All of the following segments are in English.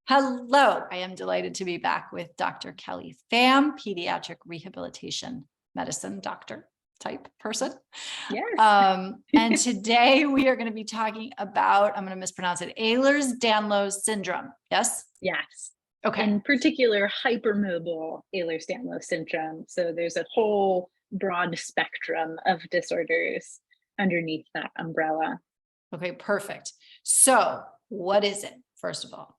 Hello, I am delighted to be back with Dr. Kelly Pham, pediatric rehabilitation medicine doctor type person. Yes. And today we are going to be talking about, I'm going to mispronounce it, Ehlers Danlos Syndrome. Yes? Yes. Okay. In particular, hypermobile Ehlers Danlos Syndrome. So there's a whole broad spectrum of disorders underneath that umbrella. Okay, perfect. So what is it, first of all?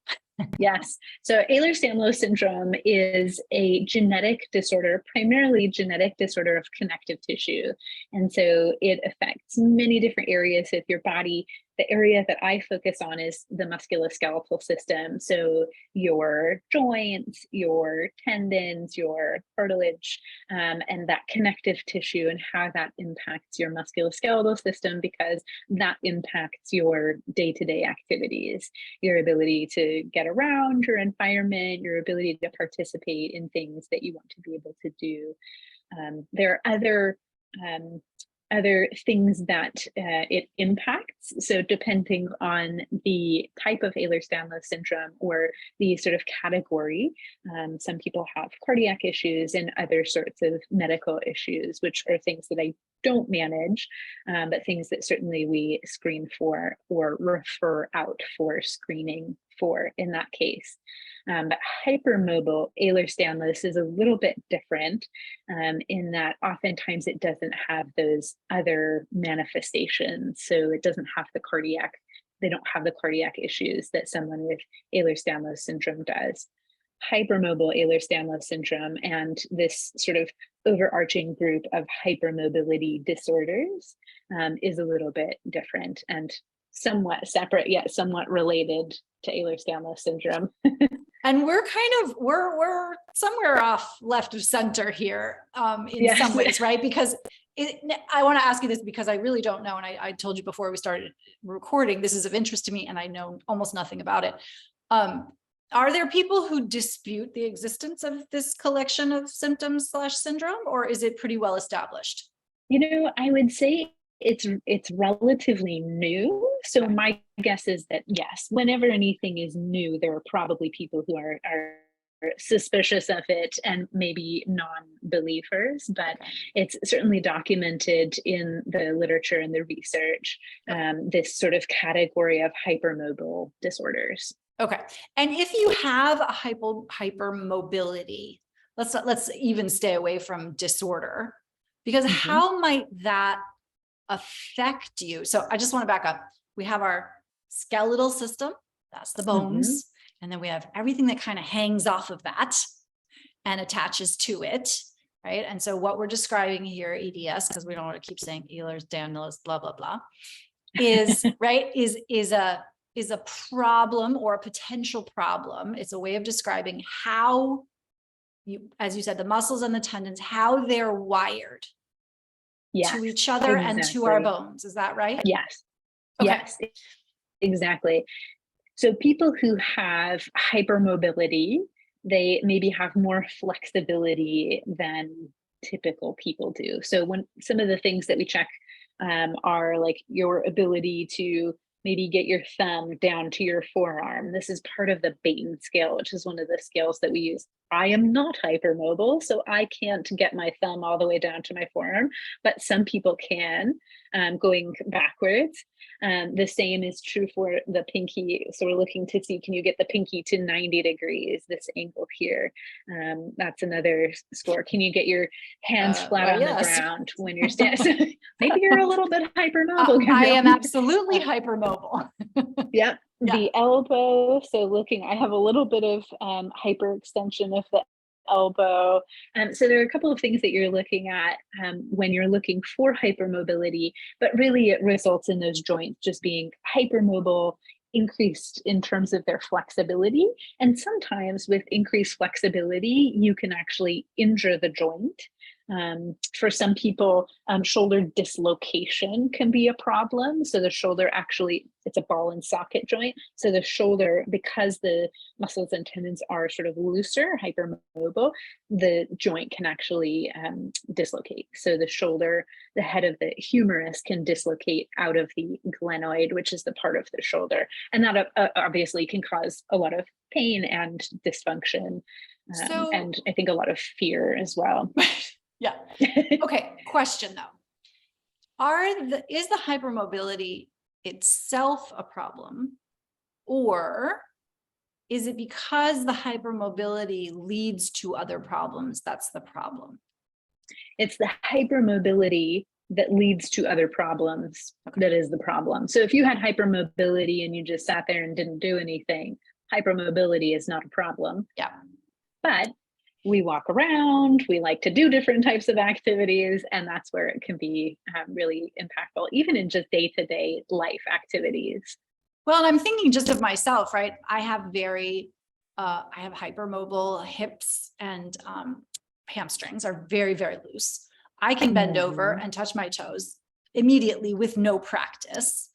Yes. So Ehlers Danlos syndrome is a genetic disorder, primarily genetic disorder of connective tissue. And so it affects many different areas of your body. The area that I focus on is the musculoskeletal system. So your joints, your tendons, your cartilage, and that connective tissue and how that impacts your musculoskeletal system, because that impacts your day-to-day activities, your ability to get around your environment, your ability to participate in things that you want to be able to do. There are other things that it impacts. So depending on the type of Ehlers-Danlos syndrome or the sort of category, some people have cardiac issues and other sorts of medical issues, which are things that I don't manage, but things that certainly we screen for or refer out for screening for in that case. But hypermobile Ehlers-Danlos is a little bit different in that oftentimes it doesn't have those other manifestations. So it doesn't have they don't have the cardiac issues that someone with Ehlers-Danlos syndrome does. Hypermobile Ehlers-Danlos syndrome and this sort of overarching group of hypermobility disorders is a little bit different and somewhat separate, yet somewhat related to Ehlers-Danlos syndrome. And we're somewhere off left of center here in Yes. some ways, right? Because I want to ask you this because I really don't know. And I told you before we started recording, this is of interest to me and I know almost nothing about it. Are there people who dispute the existence of this collection of symptoms / syndrome, or is it pretty well established? I would say it's relatively new. So my guess is that yes, whenever anything is new, there are probably people who are suspicious of it and maybe non-believers, but it's certainly documented in the literature and the research, this sort of category of hypermobile disorders. Okay. And if you have a hypermobility, let's even stay away from disorder, because how might that affect you? So I just want to back up. We have our skeletal system, that's the bones. And then we have everything that kind of hangs off of that and attaches to it, right? And so what we're describing here, EDS, because we don't want to keep saying Ehlers, Danlos, blah, blah, blah, is, right, is a problem or a potential problem. It's a way of describing how you, as you said, the muscles and the tendons, how they're wired to each other and to our bones. Is that right? Yes. Okay. Yes, exactly. So people who have hypermobility, they maybe have more flexibility than typical people do. So when some of the things that we check are like your ability to maybe get your thumb down to your forearm. This is part of the Baten scale, which is one of the scales that we use. I am not hypermobile, so I can't get my thumb all the way down to my forearm, but some people can, going backwards. The same is true for the pinky. So we're looking to see, can you get the pinky to 90 degrees, this angle here? That's another score. Can you get your hands flat on the ground when you're standing? Maybe you're a little bit hypermobile. I am absolutely hypermobile. Yep. The elbow. So I have a little bit of hyperextension of the elbow. So there are a couple of things that you're looking at when you're looking for hypermobility, but really it results in those joints just being hypermobile, increased in terms of their flexibility. And sometimes with increased flexibility, you can actually injure the joint. For some people, shoulder dislocation can be a problem. So the shoulder actually, it's a ball and socket joint. So the shoulder, because the muscles and tendons are sort of looser, hypermobile, the joint can actually dislocate. So the shoulder, the head of the humerus can dislocate out of the glenoid, which is the part of the shoulder. And that obviously can cause a lot of pain and dysfunction. And I think a lot of fear as well. Yeah. Okay. Question though. Is the hypermobility itself a problem, or is it because the hypermobility leads to other problems that's the problem? It's the hypermobility that leads to other problems that is the problem. So if you had hypermobility and you just sat there and didn't do anything, hypermobility is not a problem. Yeah. But we walk around, we like to do different types of activities, and that's where it can be really impactful, even in just day-to-day life activities. Well, and I'm thinking just of myself, right? I have hypermobile hips, and hamstrings are very, very loose. I can bend over and touch my toes immediately with no practice.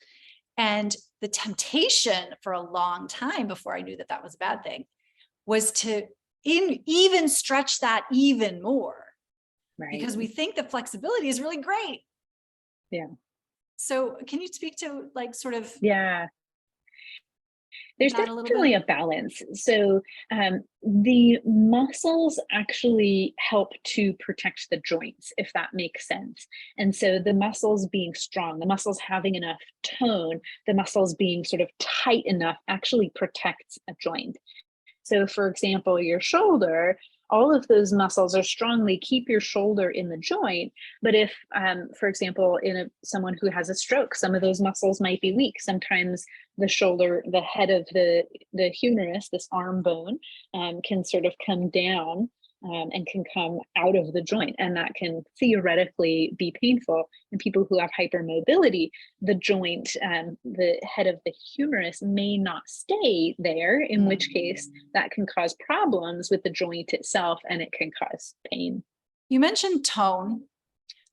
And the temptation for a long time before I knew that that was a bad thing was to even stretch that even more, right? Because we think that flexibility is really great. Yeah. So can you speak to like sort of, yeah, there's definitely a balance. So the muscles actually help to protect the joints, if that makes sense. And so the muscles being strong, the muscles having enough tone, the muscles being sort of tight enough actually protects a joint. So for example, your shoulder, all of those muscles are strongly keep your shoulder in the joint. But if, for example, someone who has a stroke, some of those muscles might be weak. Sometimes the shoulder, the head of the humerus, this arm bone, can sort of come down and can come out of the joint. And that can theoretically be painful. In people who have hypermobility, the joint, the head of the humerus may not stay there, in which case that can cause problems with the joint itself, and it can cause pain. You mentioned tone.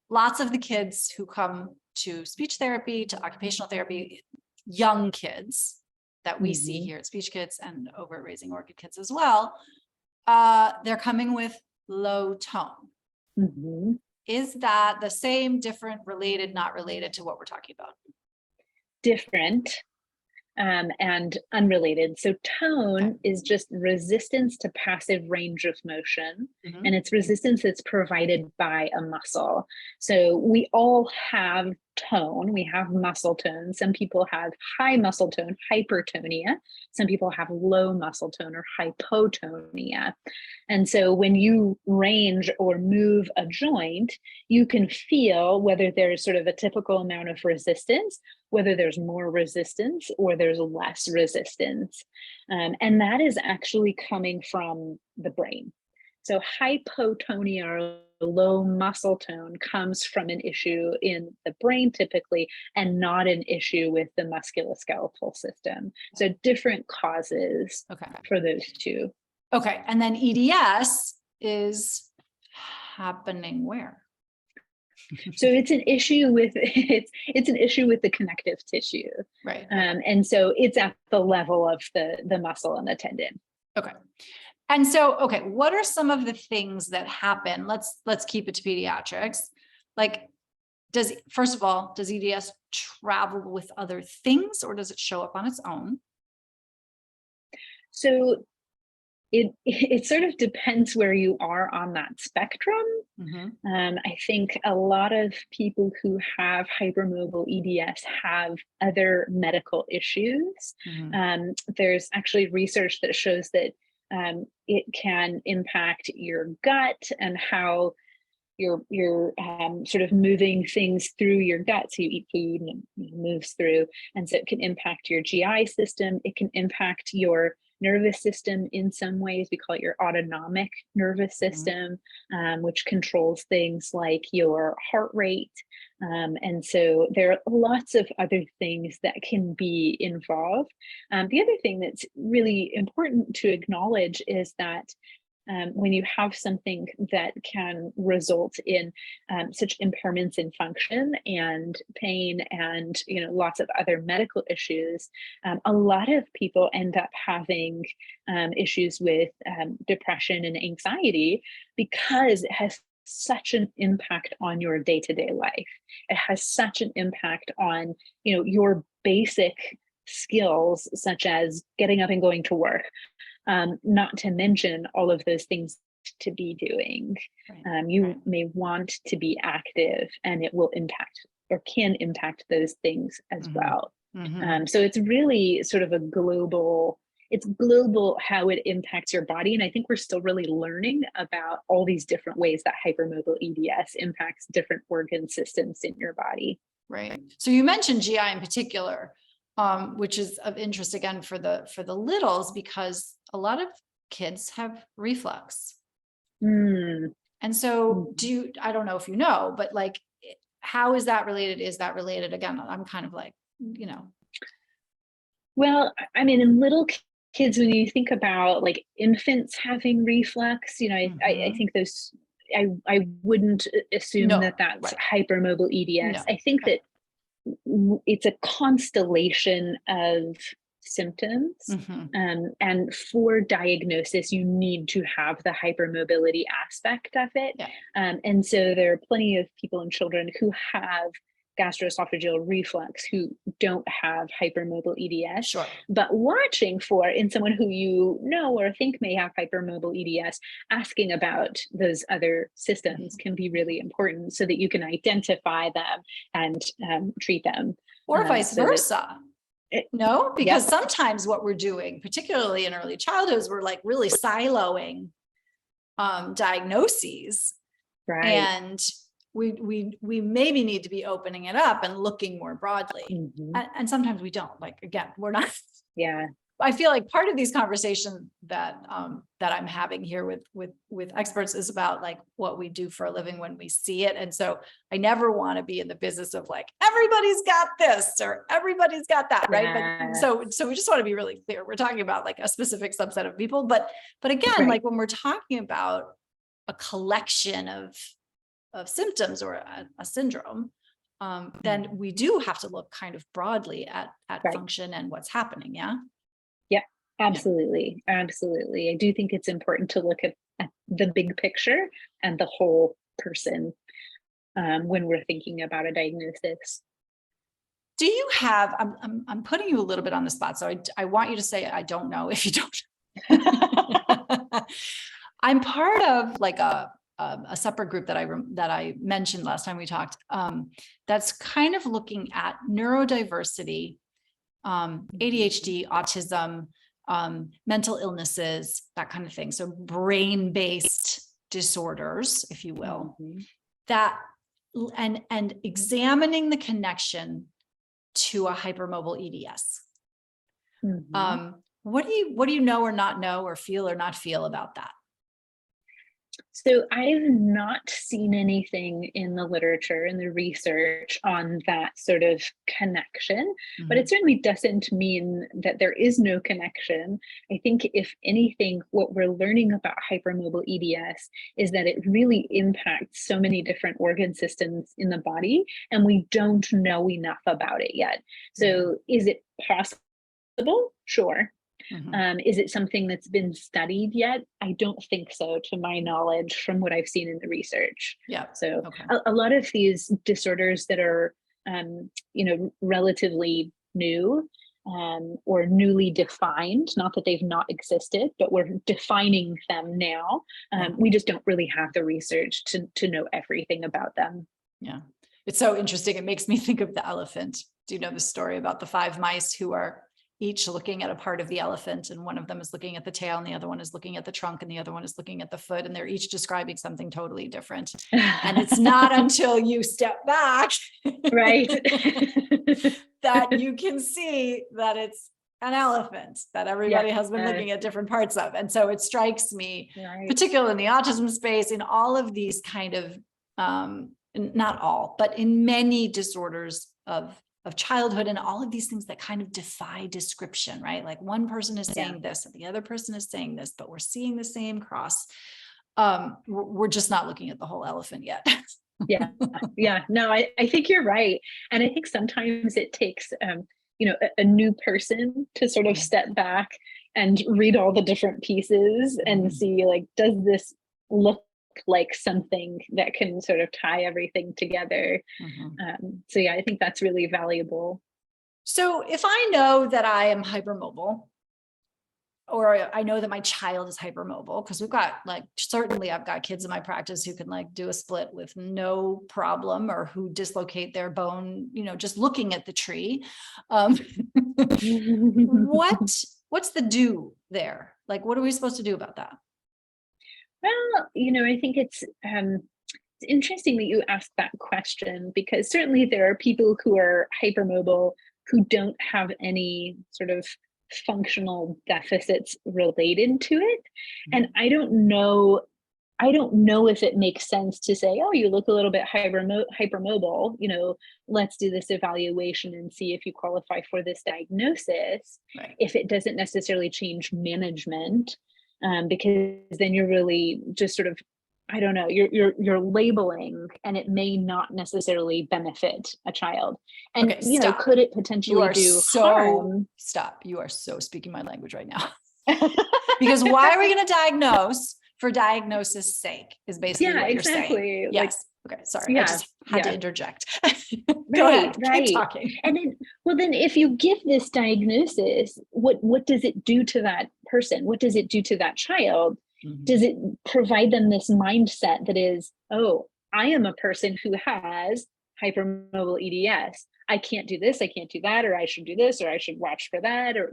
Lots of the kids who come to speech therapy, to occupational therapy, young kids that we see here at SpeechKids and over at Raising Orchid Kids as well, they're coming with low tone. Is that the same, different, related, not related to what we're talking about? Different and unrelated. So tone is just resistance to passive range of motion, and it's resistance that's provided by a muscle. So we all have tone, we have muscle tone. Some people have high muscle tone, hypertonia. Some people have low muscle tone or hypotonia. And so when you range or move a joint, you can feel whether there's sort of a typical amount of resistance, whether there's more resistance or there's less resistance. And that is actually coming from the brain. So hypotonia or low muscle tone comes from an issue in the brain typically, and not an issue with the musculoskeletal system. So different causes for those two. Okay. And then EDS is happening where? So it's an issue with it's an issue with the connective tissue. Right. And so it's at the level of the muscle and the tendon. Okay. And so, okay, what are some of the things that happen? Let's keep it to pediatrics. Like, first of all, does EDS travel with other things, or does it show up on its own? So it sort of depends where you are on that spectrum. I think a lot of people who have hypermobile EDS have other medical issues. There's actually research that shows that it can impact your gut and how you're sort of moving things through your gut. So you eat food and it moves through. And so it can impact your GI system. It can impact your nervous system in some ways. We call it your autonomic nervous system, which controls things like your heart rate. And so there are lots of other things that can be involved. The other thing that's really important to acknowledge is that when you have something that can result in such impairments in function and pain and lots of other medical issues, a lot of people end up having issues with depression and anxiety because it has such an impact on your day-to-day life. It has such an impact on your basic skills, such as getting up and going to work, not to mention all of those things to be doing. You may want to be active, and it will impact or can impact those things as well. So it's really sort of it's global how it impacts your body. And I think we're still really learning about all these different ways that hypermobile EDS impacts different organ systems in your body. Right. So you mentioned GI in particular, which is of interest again for the littles, because a lot of kids have reflux. And so I don't know if you know, but like, how is that related? Is that related? Again, I'm kind of like, Well, I mean, in little kids, when you think about like infants having reflux, I think those, I wouldn't assume that that's hypermobile EDS. I think that it's a constellation of symptoms. And for diagnosis, you need to have the hypermobility aspect of it. And so there are plenty of people and children who have gastroesophageal reflux who don't have hypermobile EDS. But watching for in someone who you know or think may have hypermobile EDS, asking about those other systems can be really important so that you can identify them and treat them. Or vice versa. No, because sometimes what we're doing, particularly in early childhood, we're like really siloing diagnoses. And we maybe need to be opening it up and looking more broadly. And sometimes we don't. Like, again, we're not. I feel like part of these conversations that I'm having here with experts is about like what we do for a living when we see it. And so I never want to be in the business of like, everybody's got this or everybody's got that. Right. But so we just want to be really clear. We're talking about like a specific subset of people, but again, like when we're talking about a collection of symptoms or a syndrome, then we do have to look kind of broadly at function and what's happening. Absolutely. I do think it's important to look at the big picture and the whole person when we're thinking about a diagnosis. Do you have, I'm putting you a little bit on the spot, so I want you to say, I don't know if you don't. I'm part of like a separate group that I mentioned last time we talked, that's kind of looking at neurodiversity, ADHD, autism, mental illnesses, that kind of thing. So brain-based disorders, if you will, that and examining the connection to a hypermobile EDS. What do you know or not know or feel or not feel about that? So I've not seen anything in the literature, in the research on that sort of connection, but it certainly doesn't mean that there is no connection. I think if anything, what we're learning about hypermobile EDS is that it really impacts so many different organ systems in the body, and we don't know enough about it yet. So is it possible? Sure. Is it something that's been studied yet? I don't think so, to my knowledge, from what I've seen in the research. So a lot of these disorders that are, relatively new or newly defined, not that they've not existed, but we're defining them now. We just don't really have the research to know everything about them. It's so interesting. It makes me think of the elephant. Do you know the story about the 5 mice who are each looking at a part of the elephant, and one of them is looking at the tail and the other one is looking at the trunk and the other one is looking at the foot, and they're each describing something totally different. And it's not until you step back that you can see that it's an elephant that everybody has been looking at different parts of. And so it strikes me, particularly in the autism space, in all of these kind of, not all, but in many disorders of childhood and all of these things that kind of defy description, right? Like one person is Yeah. saying this and the other person is saying this, but we're seeing the same cross. We're just not looking at the whole elephant yet. Yeah. Yeah. No, I think you're right. And I think sometimes it takes, a new person to sort of step back and read all the different pieces and see, like, does this look like something that can sort of tie everything together? So yeah, I think that's really valuable. So if I know that I am hypermobile, or I know that my child is hypermobile, because we've got, like, certainly I've got kids in my practice who can, like, do a split with no problem, or who dislocate their bone, just looking at the tree. What's the do there? Like, what are we supposed to do about that? Well, I think it's interesting that you asked that question, because certainly there are people who are hypermobile who don't have any sort of functional deficits related to it. And I don't know if it makes sense to say, oh, you look a little bit hypermobile, let's do this evaluation and see if you qualify for this diagnosis, Right. if it doesn't necessarily change management, because then you're really just sort of, I don't know, you're labeling, and it may not necessarily benefit a child. And, Okay, stop. could it potentially do harm? Stop. You are so speaking my language right now. Because why are we going to diagnose for diagnosis sake is basically what you're saying. Yes. Okay. Sorry. I just had to interject. Go ahead. Keep talking. And then if you give this diagnosis, what does it do to that person? What does it do to that child? Does it provide them this mindset that is, oh, I am a person who has hypermobile EDS. I can't do this, I can't do that, or I should do this, or I should watch for that, or,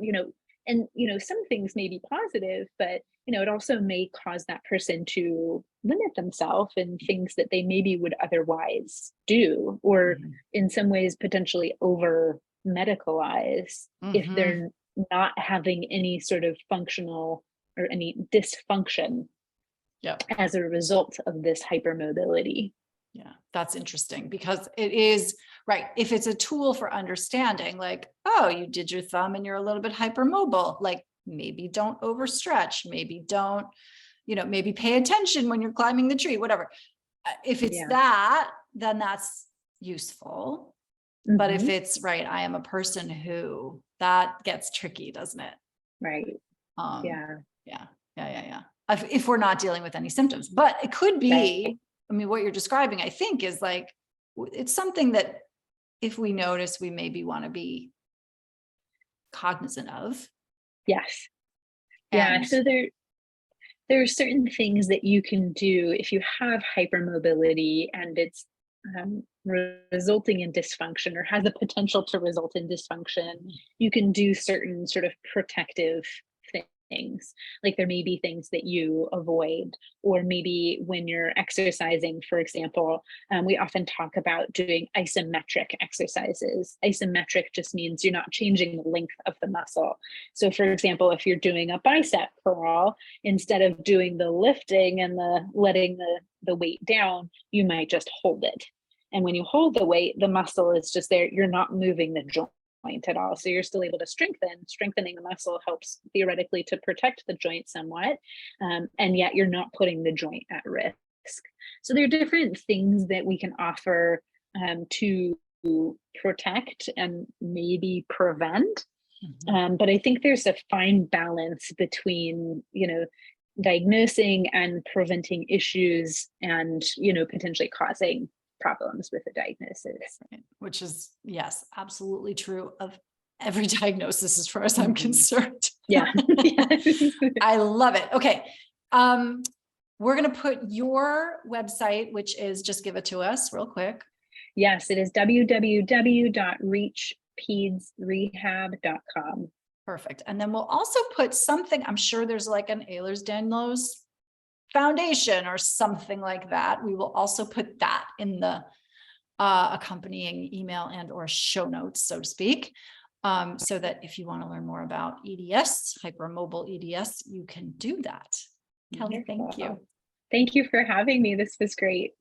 and, some things may be positive, but, it also may cause that person to limit themselves in things that they maybe would otherwise do, or in some ways potentially over medicalize if they're not having any sort of functional or any dysfunction as a result of this hypermobility. Yeah, that's interesting, because it is right. If it's a tool for understanding, like, oh, you did your thumb and you're a little bit hypermobile, like, maybe don't overstretch, maybe don't, maybe pay attention when you're climbing the tree, whatever. If it's that, then that's useful. But if it's right, I am a person who, that gets tricky, doesn't it? Right. Yeah. If we're not dealing with any symptoms, but it could be, I mean, what you're describing, I think, is like, it's something that if we notice, we maybe want to be cognizant of. Yes. Yeah. So there are certain things that you can do if you have hypermobility and it's resulting in dysfunction, or has the potential to result in dysfunction. You can do certain sort of protective things. Like, there may be things that you avoid, or maybe when you're exercising, for example, we often talk about doing isometric exercises. Isometric just means you're not changing the length of the muscle. So for example, if you're doing a bicep curl, instead of doing the lifting and the letting the weight down, you might just hold it. And when you hold the weight, the muscle is just there. You're not moving the joint at all. So you're still able to strengthening the muscle helps theoretically to protect the joint somewhat. And yet you're not putting the joint at risk. So there are different things that we can offer to protect and maybe prevent. But I think there's a fine balance between, diagnosing and preventing issues and, potentially causing problems with the diagnosis. Which is, yes, absolutely true of every diagnosis as far as I'm concerned. Yeah. I love it. Okay. We're going to put your website, which is, just give it to us real quick. Yes, it is www.reachpedsrehab.com. Perfect. And then we'll also put something, I'm sure there's like an Ehlers Danlos Foundation or something like that. We will also put that in the accompanying email and or show notes, so to speak, so that if you want to learn more about EDS, hypermobile EDS, you can do that. Kelly, thank you. Thank you for having me. This was great.